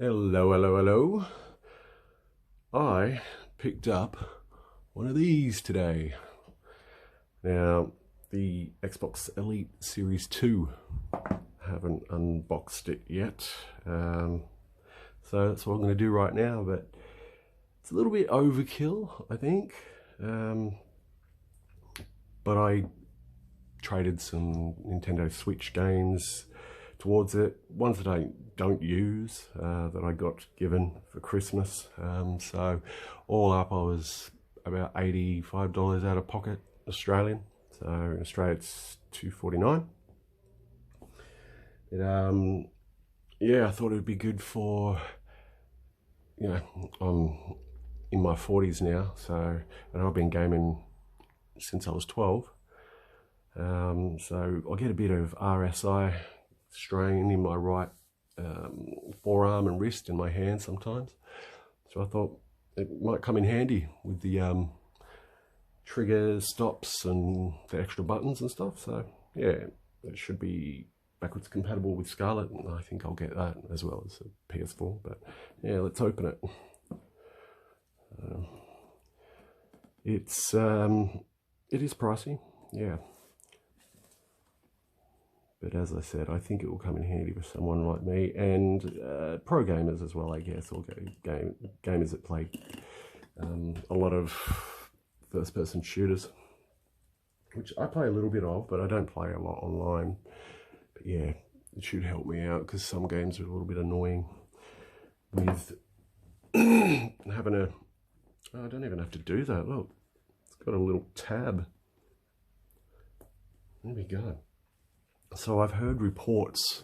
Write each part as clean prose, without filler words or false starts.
Hello, hello, hello. I picked up one of these today. Now, the Xbox Elite Series 2. Haven't unboxed it yet. So that's what I'm going to do right now, but it's a little bit overkill, I think. But I traded some Nintendo Switch games towards it, ones that I don't use, that I got given for Christmas. So all up, I was about $85 out of pocket Australian. So in Australia it's $2.49. Yeah, I thought it would be good for, I'm in my 40s now, so, and I've been gaming since I was 12. So I get a bit of RSI strain in my right forearm and wrist and my hand sometimes. So I thought it might come in handy with the triggers, stops and the extra buttons and stuff. So yeah, it should be backwards compatible with Scarlet, and I think I'll get that as well as a PS4. But yeah, let's open it. It is pricey, yeah. But as I said, I think it will come in handy for someone like me and pro gamers as well, I guess, or gamers that play a lot of first-person shooters, which I play a little bit of, but I don't play a lot online. But yeah, it should help me out because some games are a little bit annoying with having a... Oh, I don't even have to do that. Look, it's got a little tab. There we go. So I've heard reports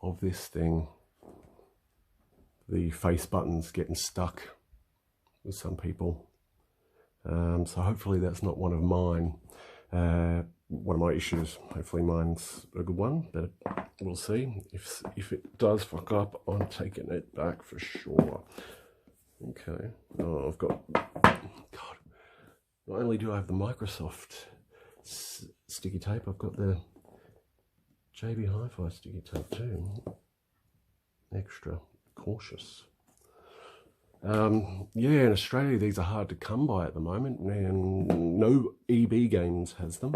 of this thing, the face buttons getting stuck with some people. So hopefully that's not one of mine, one of my issues. Hopefully mine's a good one, but we'll see. If it does fuck up, I'm taking it back for sure. Okay. Oh, I've got, God, not only do I have the Microsoft sticky tape, I've got the JB Hi-Fi sticky tape too. Extra cautious. Yeah, in Australia these are hard to come by at the moment, and no EB Games has them,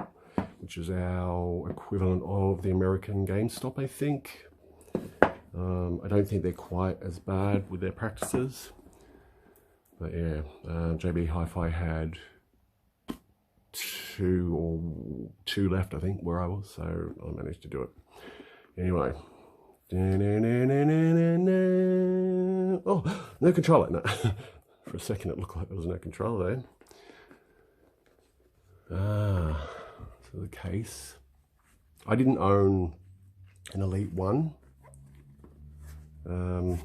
which is our equivalent of the American GameStop, I think. I don't think they're quite as bad with their practices, but yeah, JB Hi-Fi had two left, I think, where I was, so I managed to do it. Anyway. Oh, no controller. No. For a second it looked like there was no controller there. Ah, so the case. I didn't own an Elite 1. So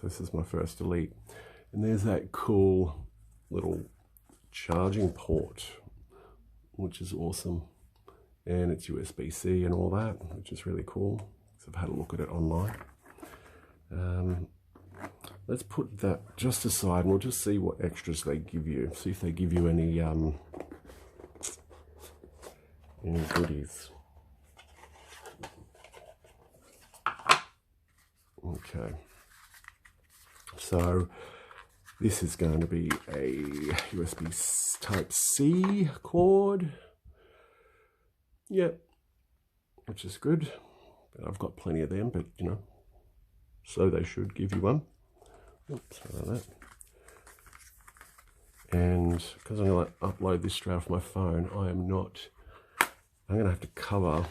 this is my first Elite. And there's that cool little charging port, which is awesome, and it's USB-C and all that, which is really cool. So I've had a look at it online. Let's put that just aside and we'll just see what extras they give you. See if they give you any goodies. Okay. So this is going to be a USB Type-C cord. Yep, which is good. But I've got plenty of them, but you know, so they should give you one. Oops, sorry about that. And because I'm going to upload this straight off my phone, I'm going to have to cover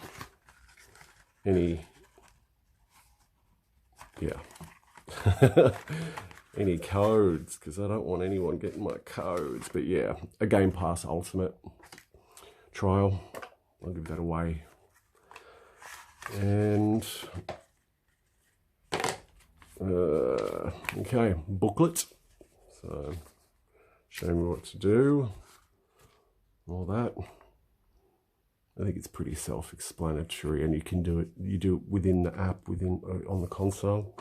any, yeah. Any codes, because I don't want anyone getting my codes. But yeah, a Game Pass Ultimate trial, I'll give that away. And okay, booklet, so showing me what to do, all that. I think it's pretty self-explanatory, and you can do it. You do it within the app, within on the console.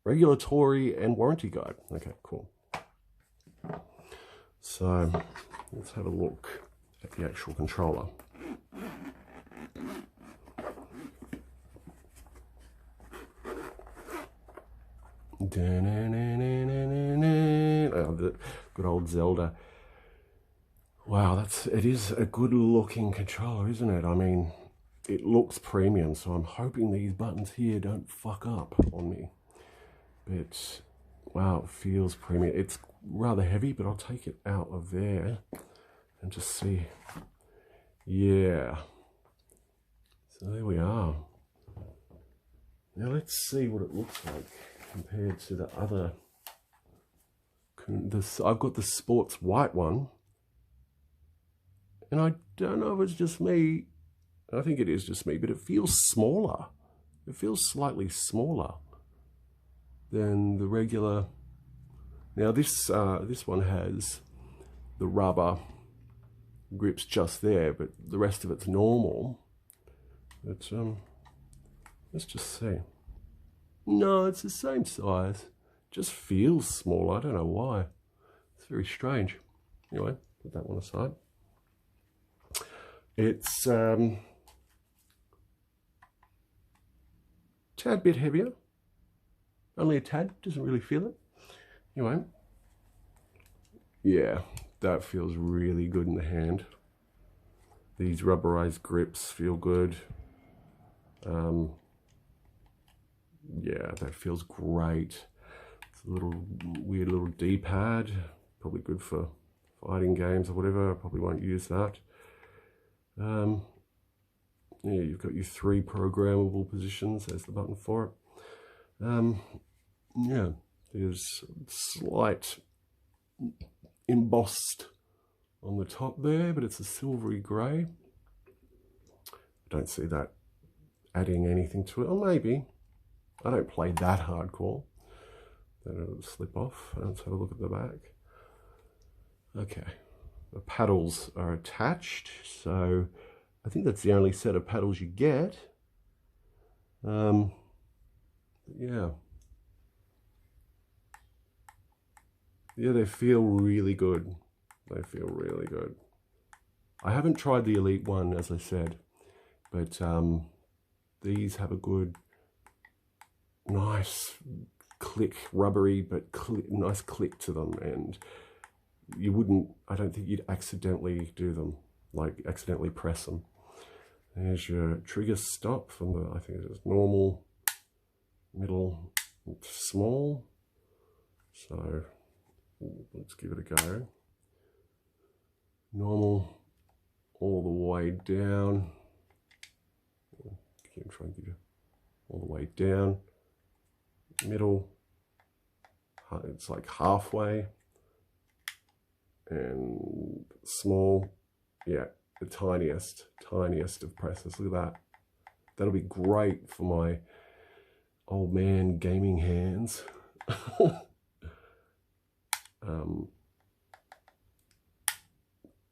Regulatory and warranty guide. Okay, cool. So let's have a look at the actual controller. Oh, the good old Zelda. Wow, it is a good looking controller, isn't it? I mean, it looks premium, so I'm hoping these buttons here don't fuck up on me. But wow, it feels premium. It's rather heavy, but I'll take it out of there and just see. Yeah. So there we are. Now let's see what it looks like compared to the other. I've got the sports white one. And I don't know if it's just me. I think it is just me, but it feels smaller. It feels slightly smaller than the regular. Now this one has the rubber grips just there, but the rest of it's normal. But let's just see. No, it's the same size. Just feels smaller. I don't know why. It's very strange. Anyway, put that one aside. It's tad bit heavier. Only a tad. Doesn't really feel it. Anyway. Yeah, that feels really good in the hand. These rubberized grips feel good. Yeah, that feels great. It's a little weird little D-pad. Probably good for fighting games or whatever. I probably won't use that. Yeah, you've got your 3 programmable positions. There's the button for it. Yeah, there's slight embossed on the top there, but it's a silvery grey. I don't see that adding anything to it. Or maybe. I don't play that hardcore. Then it'll slip off. Let's have a look at the back. Okay. The paddles are attached, so I think that's the only set of paddles you get. Yeah. Yeah, they feel really good. They feel really good. I haven't tried the Elite one, as I said, but these have a good, nice click, rubbery, but nice click to them, and you wouldn't, I don't think you'd accidentally do them, like accidentally press them. There's your trigger stop from the, I think it's normal, middle, small. So let's give it a go. Normal all the way down. Keep trying to get you all the way down. Middle, it's like halfway. And small, yeah, the tiniest of presses. Look at that. That'll be great for my old man gaming hands.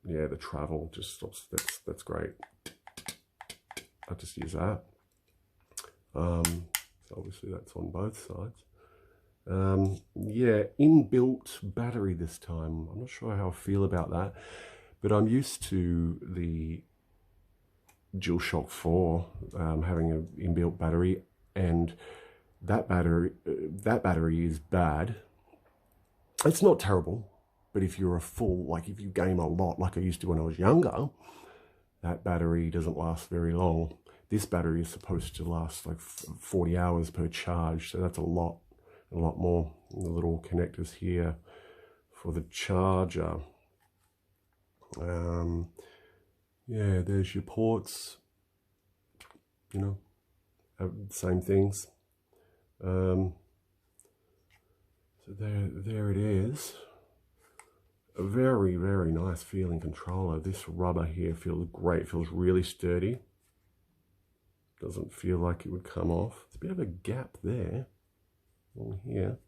Yeah, the travel just stops. That's great. I'll just use that. So obviously that's on both sides. Yeah, inbuilt battery this time. I'm not sure how I feel about that, but I'm used to the DualShock 4 having an inbuilt battery, and that battery is bad. It's not terrible, but if you're if you game a lot like I used to when I was younger, that battery doesn't last very long. This battery is supposed to last like 40 hours per charge, so that's a lot more. And the little connectors here for the charger. Yeah, there's your ports, you know, same things. So there it is. A very, very nice feeling controller. This rubber here feels great, feels really sturdy. Doesn't feel like it would come off. There's a bit of a gap there. On here,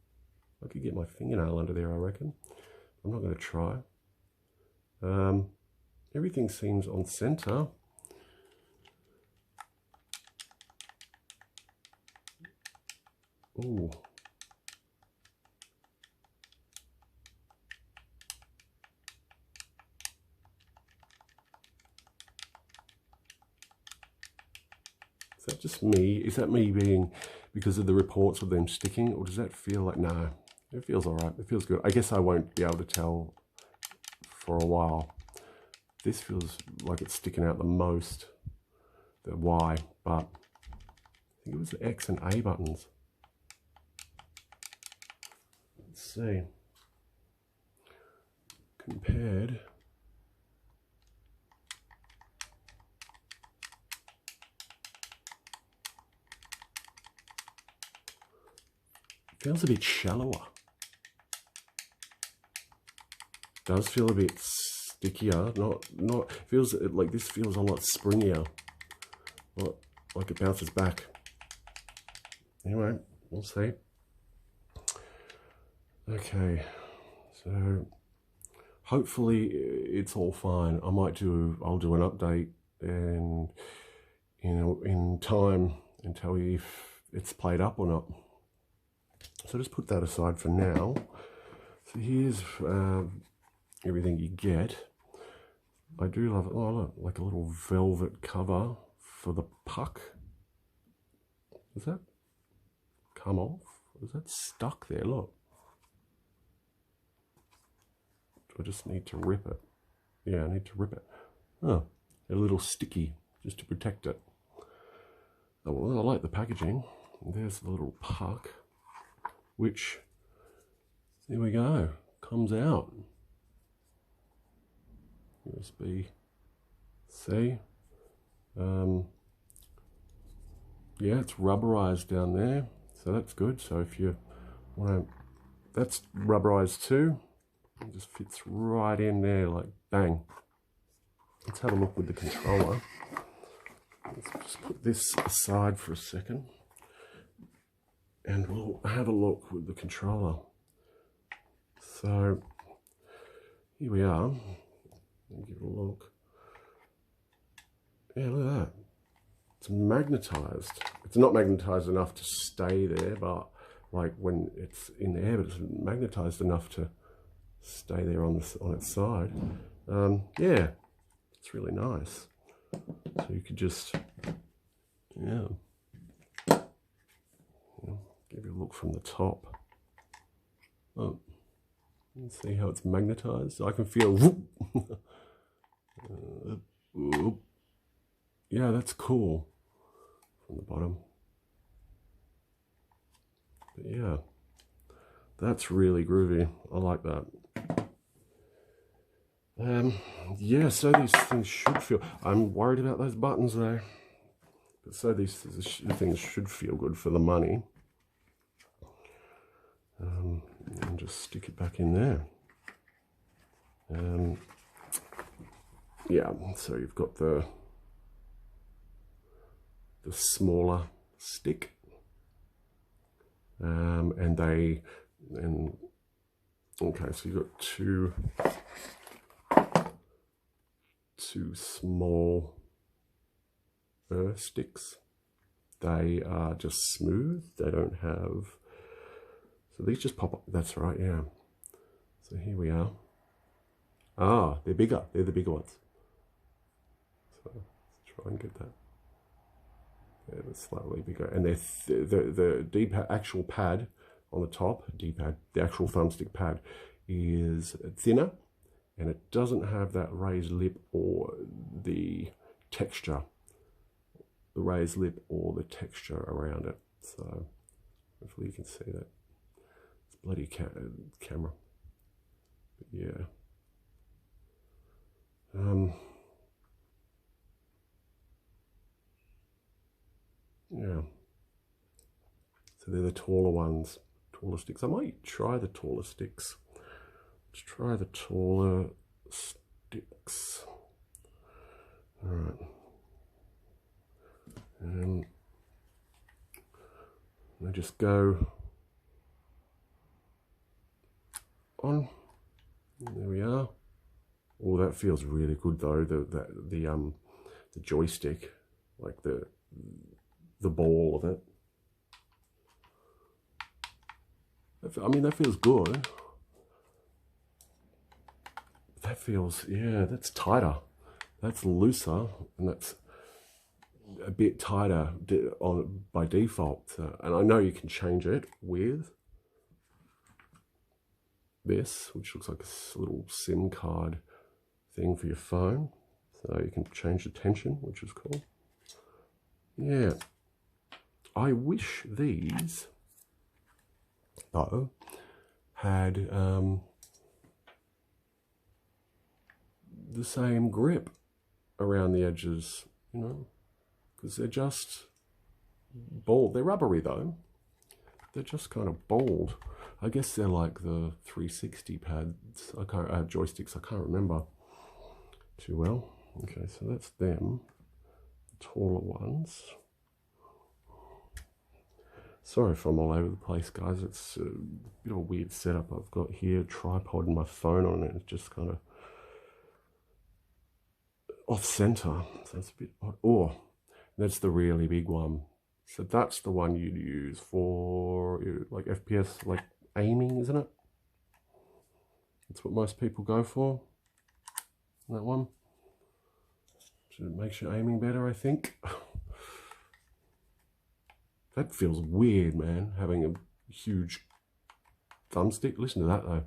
I could get my fingernail under there, I reckon. I'm not going to try. Everything seems on center. Ooh. Is that just me? Is that me being because of the reports of them sticking, or does that feel like, no, it feels all right. It feels good. I guess I won't be able to tell for a while. This feels like it's sticking out the most, the Y, but I think it was the X and A buttons. Let's see. Compared. Feels a bit shallower. Does feel a bit stickier. Not feels like this feels a lot springier. Like it bounces back. Anyway, we'll see. Okay, so hopefully it's all fine. I'll do an update and in time and tell you if it's played up or not. So just put that aside for now. So here's everything you get. I do love it. Oh, look, like a little velvet cover for the puck. Does that come off? Is that stuck there? Look. Do I just need to rip it? Yeah, I need to rip it. Oh, a little sticky just to protect it. Oh, well, I like the packaging. There's the little puck, which, there we go, comes out. USB-C. Yeah, it's rubberized down there, so that's good. So if you want to, that's rubberized too. It just fits right in there, like bang. Let's have a look with the controller. Let's just put this aside for a second, and we'll have a look with the controller. So here we are. Let me give it a look. Yeah, look at that. It's magnetized. It's not magnetized enough to stay there, but like when it's in the air, but it's magnetized enough to stay there on its side. Yeah, it's really nice. So you could just, yeah, give you a look from the top. Oh, let's see how it's magnetized. I can feel, whoop. Whoop. Yeah, that's cool from the bottom. But yeah, that's really groovy. I like that. Yeah, so these things should feel, I'm worried about those buttons though, but so these things should feel good for the money. And just stick it back in there. Yeah, so you've got the smaller stick, okay, so you've got two small sticks. They are just smooth. They don't have, so these just pop up. That's right, yeah. So here we are. Ah, they're bigger. They're the bigger ones. So let's try and get that. Yeah, they're slightly bigger, and they're the D-pad, actual pad on the top, D-pad, the actual thumbstick pad is thinner, and it doesn't have that raised lip or the texture, around it. So hopefully you can see that. It's bloody camera, but yeah. Yeah, so they're the taller ones, taller sticks. I might try the taller sticks. Let's try the taller sticks. All right. And I just go on. There we are. Oh, that feels really good though. The joystick, like the ball of it. I mean, that feels good. That feels, yeah, that's tighter. That's looser, and that's a bit tighter by default. And I know you can change it with this, which looks like a little SIM card thing for your phone. So you can change the tension, which is cool. Yeah. I wish these, though, had the same grip around the edges, you know, because they're just bald. They're rubbery, though. They're just kind of bald. I guess they're like the 360 pads. I can't joysticks. I can't remember too well. Okay, so that's them, the taller ones. Sorry if I'm all over the place, guys. It's a bit of a weird setup I've got here. Tripod and my phone on it. It's just kind of off center. So it's a bit odd. Oh, that's the really big one. So that's the one you'd use for like FPS, like aiming, isn't it? That's what most people go for. That one. So it makes your aiming better, I think. That feels weird, man, having a huge thumbstick. Listen to that, though.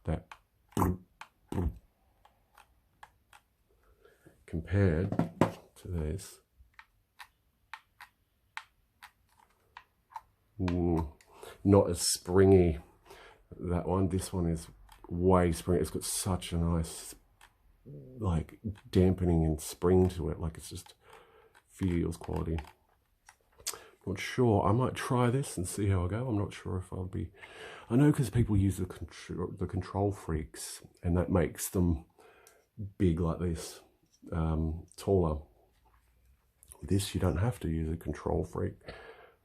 That. Compared to this. Not as springy, that one. This one is way springy. It's got such a nice, like, dampening and spring to it. Like, it's just feels quality. Not sure. I might try this and see how I go. I'm not sure if I'll be... I know because people use the control freaks, and that makes them big like this, taller. This, you don't have to use a control freak.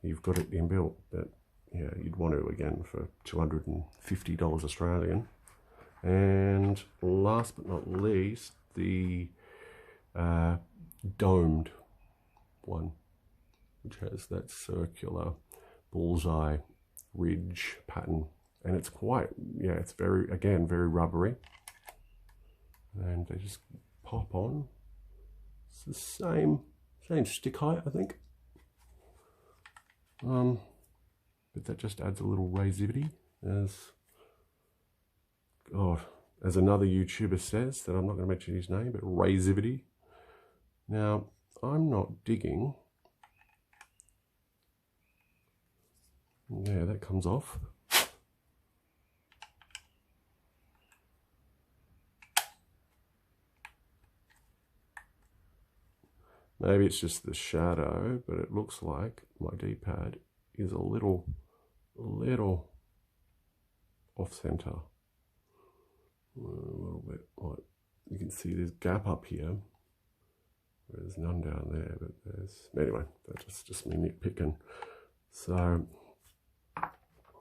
You've got it inbuilt, but yeah, you'd want to, again, for $250 Australian. And last but not least, the domed one, which has that circular bullseye ridge pattern, and it's quite, yeah, it's very, again, very rubbery, and they just pop on. It's the same stick height, I think, but that just adds a little raisivity, as another YouTuber says, that I'm not going to mention his name, but raisivity. Now, I'm not digging. Yeah, that comes off. Maybe it's just the shadow, but it looks like my D-pad is a little off center. A little bit, like, you can see there's gap up here. There's none down there, but there's... Anyway, that's just me nitpicking. So,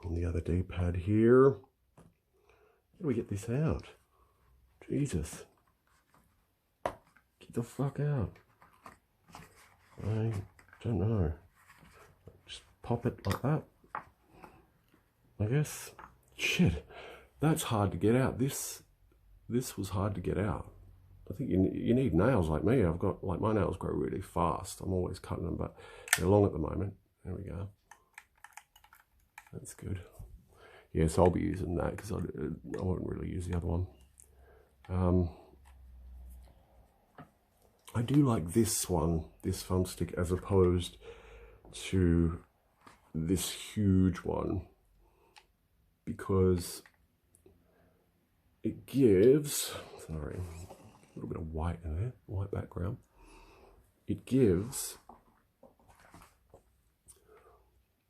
on the other D-pad here, how do we get this out? Jesus. Get the fuck out. I don't know. Just pop it like that, I guess. Shit, that's hard to get out. This was hard to get out. I think you need nails like me. I've got, like, my nails grow really fast. I'm always cutting them, but they're long at the moment. There we go. That's good. Yeah, so I'll be using that because I won't really use the other one. I do like this one, this thumbstick, as opposed to this huge one, because it gives, sorry, a little bit of white in there, white background. It gives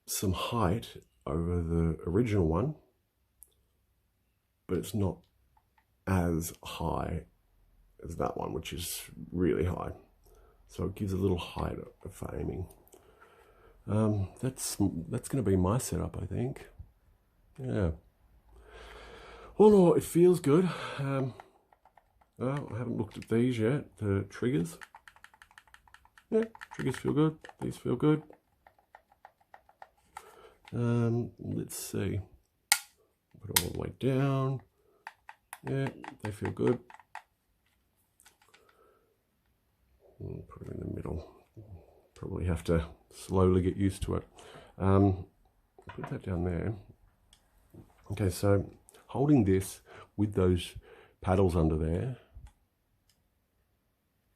some height over the original one, but it's not as high as that one, which is really high. So it gives a little height for aiming. That's going to be my setup, I think. Yeah. All in all, it feels good. Well, I haven't looked at these yet, the triggers. Yeah, triggers feel good. These feel good. Let's see. Put it all the way down. Yeah, they feel good. Put it in the middle. Probably have to slowly get used to it. Put that down there. Okay, so holding this with those paddles under there,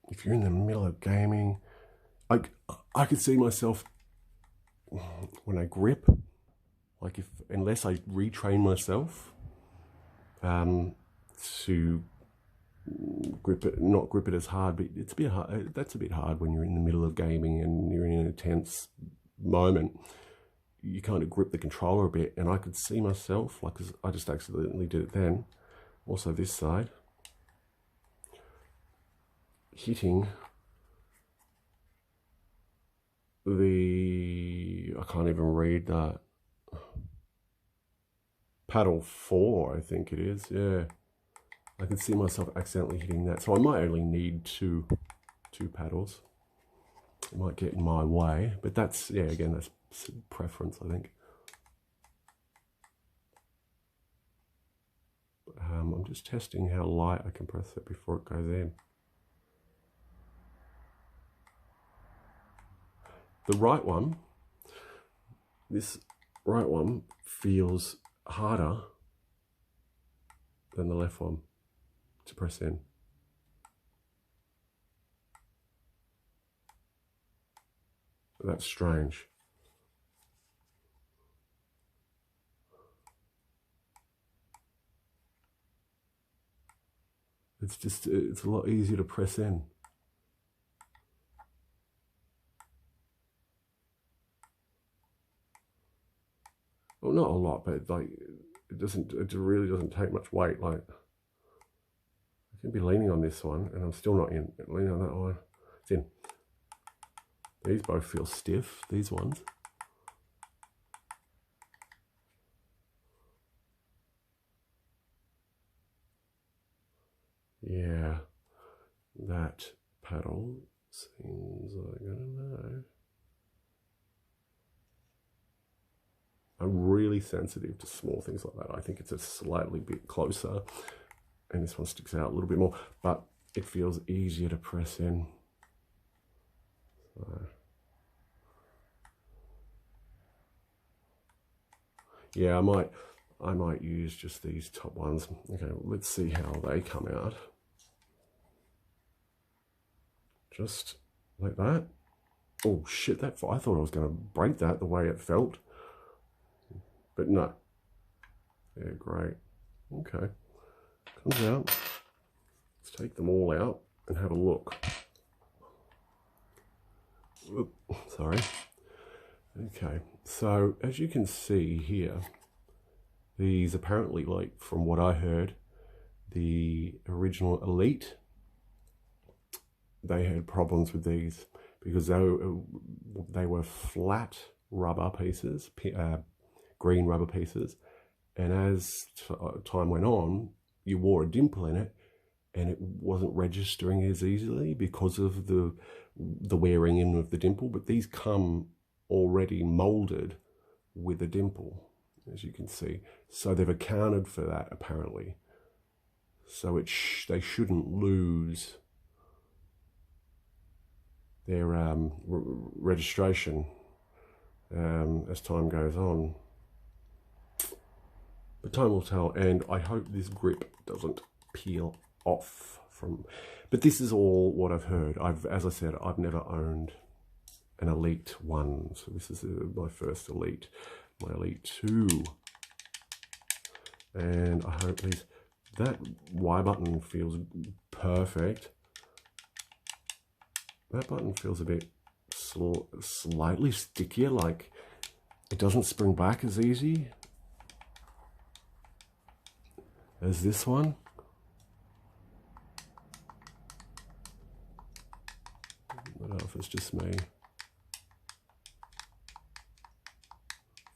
if you're in the middle of gaming, I could see myself when I grip, like unless I retrain myself to grip it, not grip it as hard, but it's a bit hard. That's a bit hard when you're in the middle of gaming and you're in an intense moment. You kind of grip the controller a bit, and I could see myself, like, 'cause I just accidentally did it then. Also this side, hitting the, I can't even read that, paddle 4, I think it is, yeah. I can see myself accidentally hitting that, so I might only need two paddles. It might get in my way, but that's, yeah, again, that's preference, I think. I'm just testing how light I can press it before it goes in. The right one, this right one feels harder than the left one to press in. That's strange. It's a lot easier to press in. Well, not a lot, but like it really doesn't take much weight. Like I can be leaning on this one, and I'm still not in. Leaning on that one, it's in. These both feel stiff. These ones. Yeah, that paddle seems like, I don't know. I'm really sensitive to small things like that. I think it's a slightly bit closer, and this one sticks out a little bit more, but it feels easier to press in. So, yeah, I might use just these top ones. Okay, let's see how they come out. Just like that. Oh shit, I thought I was going to break that the way it felt. But no. Yeah, great. Okay. Comes out. Let's take them all out and have a look. Oop, sorry. Okay, so as you can see here, these apparently, like from what I heard, the original Elite, they had problems with these because they were flat rubber pieces, green rubber pieces, and as time went on, you wore a dimple in it, and it wasn't registering as easily because of the wearing in of the dimple. But these come already molded with a dimple, as you can see, so they've accounted for that apparently. So they shouldn't lose their registration as time goes on. But time will tell, and I hope this grip doesn't peel off from. But this is all what I've heard. As I said, I've never owned an Elite 1, so this is my first Elite, my Elite 2, and I hope that Y button feels perfect. That button feels a bit slightly stickier, like it doesn't spring back as easy as this one. I don't know if it's just me.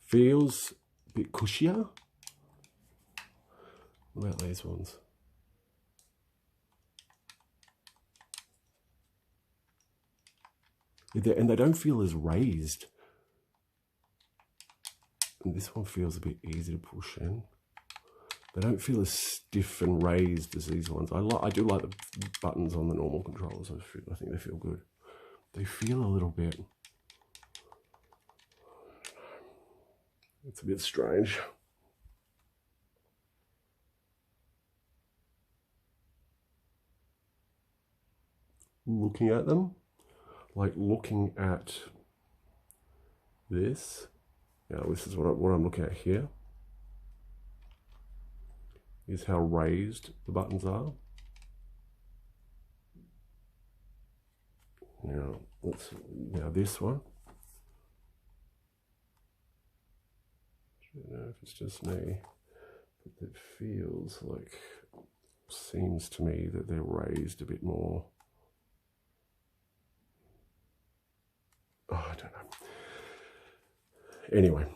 Feels a bit cushier. What about these ones? And they don't feel as raised. And this one feels a bit easy to push in. They don't feel as stiff and raised as these ones. I do like the buttons on the normal controllers. I think they feel good. They feel a little bit... It's a bit strange. Looking at them, like looking at this. Now this is what I'm looking at here. Is how raised the buttons are. Now this one. I don't know if it's just me, but it feels like, seems to me that they're raised a bit more. Oh, I don't know. Anyway,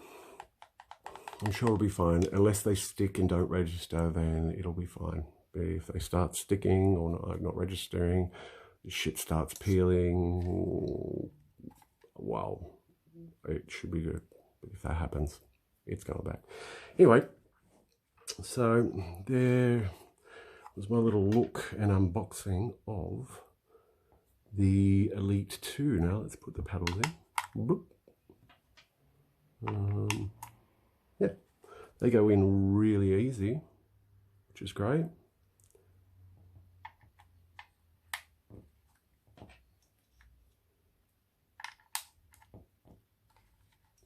I'm sure it'll be fine. Unless they stick and don't register, then it'll be fine. But if they start sticking or not registering, the shit starts peeling, well, it should be good. But if that happens, it's going back. Anyway, so there was my little look and unboxing of the Elite 2. Now let's put the paddles in. Yeah, they go in really easy, which is great.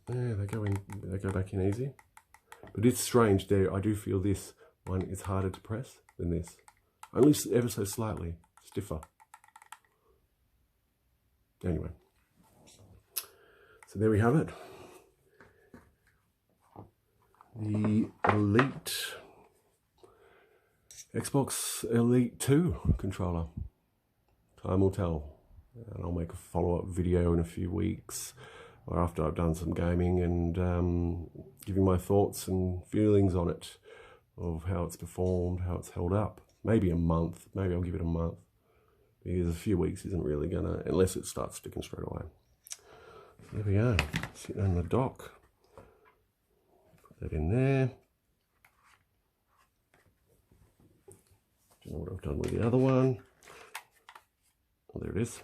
Yeah, they go back in easy. But it's strange there. I do feel this one is harder to press than this. Only ever so slightly stiffer. Anyway. So there we have it. The Elite Xbox Elite 2 controller. Time will tell. And I'll make a follow-up video in a few weeks, or after I've done some gaming, and giving my thoughts and feelings on it, of how it's performed, how it's held up. Maybe a month, maybe I'll give it a month, because a few weeks isn't really gonna, unless it starts sticking straight away. So there we go, sitting on the dock. Put that in there. Don't know what I've done with the other one. Oh, there it is.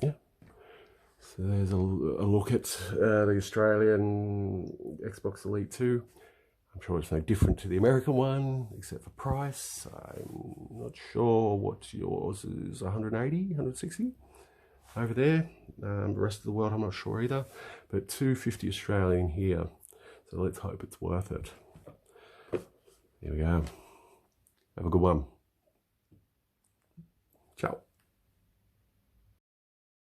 Yeah, so there's a look at the Australian Xbox Elite 2. I'm sure it's no different to the American one, except for price. I'm not sure what yours is, 180, 160 over there. The rest of the world, I'm not sure either, but 250 Australian here. So let's hope it's worth it. Here we go. Have a good one. Ciao.